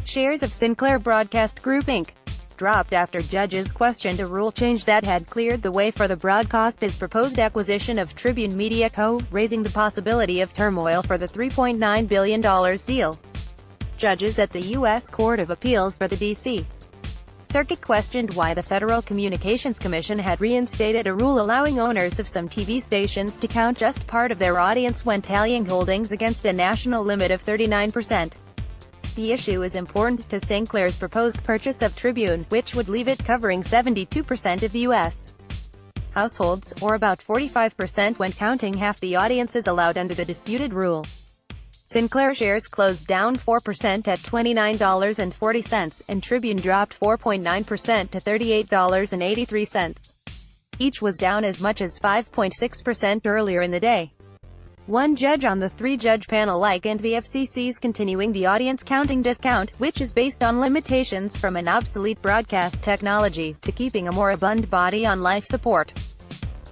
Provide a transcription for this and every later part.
Shares of Sinclair Broadcast Group Inc. dropped after judges questioned a rule change that had cleared the way for the broadcaster's proposed acquisition of Tribune Media Co., raising the possibility of turmoil for the $3.9 billion deal. Judges at the U.S. Court of Appeals for the D.C. Circuit questioned why the Federal Communications Commission had reinstated a rule allowing owners of some TV stations to count just part of their audience when tallying holdings against a national limit of 39%. The issue is important to Sinclair's proposed purchase of Tribune, which would leave it covering 72% of U.S. households, or about 45% when counting half the audiences allowed under the disputed rule. Sinclair shares closed down 4% at $29.40, and Tribune dropped 4.9% to $38.83. Each was down as much as 5.6% earlier in the day. One judge on the three-judge panel likened the FCC's continuing the audience counting discount, which is based on limitations from an obsolete broadcast technology, to keeping a more abundant body on life support.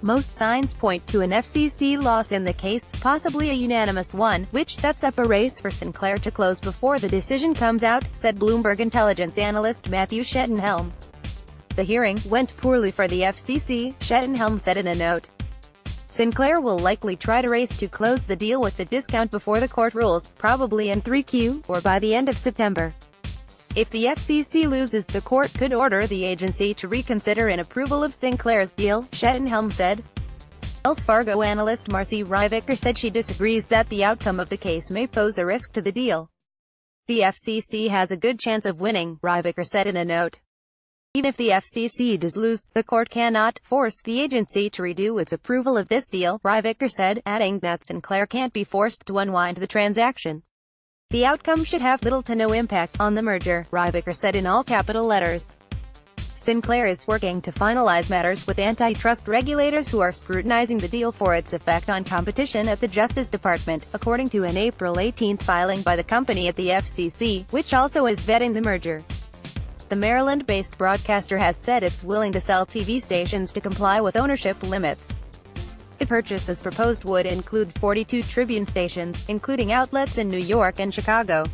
Most signs point to an FCC loss in the case, possibly a unanimous one, which sets up a race for Sinclair to close before the decision comes out, said Bloomberg intelligence analyst Matthew Schettenhelm. The hearing went poorly for the FCC, Schettenhelm said in a note. Sinclair will likely try to race to close the deal with the discount before the court rules, probably in 3Q, or by the end of September. If the FCC loses, the court could order the agency to reconsider an approval of Sinclair's deal, Schettenhelm said. Wells Fargo analyst Marcy Ryvicker said she disagrees that the outcome of the case may pose a risk to the deal. The FCC has a good chance of winning, Ryvicker said in a note. Even if the FCC does lose, the court cannot force the agency to redo its approval of this deal, Ryvicker said, adding that Sinclair can't be forced to unwind the transaction. The outcome should have little to no impact on the merger, Ryvicker said in all capital letters. Sinclair is working to finalize matters with antitrust regulators who are scrutinizing the deal for its effect on competition at the Justice Department, according to an April 18 filing by the company at the FCC, which also is vetting the merger. The Maryland-based broadcaster has said it's willing to sell TV stations to comply with ownership limits. Its purchase as proposed would include 42 Tribune stations, including outlets in New York and Chicago.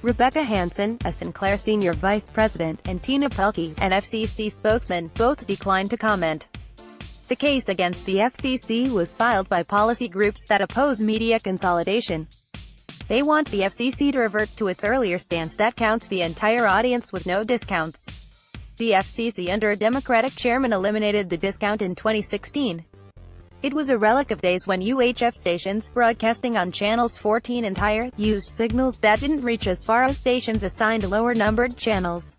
Rebecca Hansen, a Sinclair senior vice president, and Tina Pelkey, an FCC spokesman, both declined to comment. The case against the FCC was filed by policy groups that oppose media consolidation. They want the FCC to revert to its earlier stance that counts the entire audience with no discounts. The FCC under a Democratic chairman eliminated the discount in 2016. It was a relic of days when UHF stations, broadcasting on channels 14 and higher, used signals that didn't reach as far as stations assigned lower-numbered channels.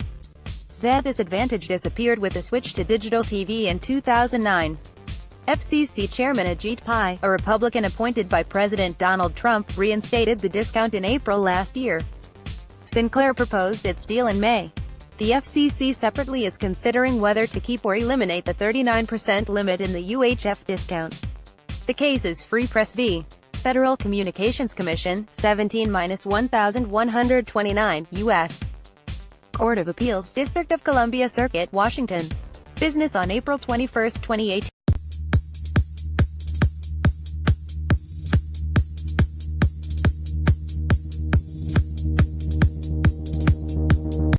That disadvantage disappeared with the switch to digital TV in 2009. FCC Chairman Ajit Pai, a Republican appointed by President Donald Trump, reinstated the discount in April last year. Sinclair proposed its deal in May. The FCC separately is considering whether to keep or eliminate the 39% limit in the UHF discount. The case is Free Press v. Federal Communications Commission, 17-1129, U.S. Court of Appeals, District of Columbia Circuit, Washington. Business on April 21, 2018.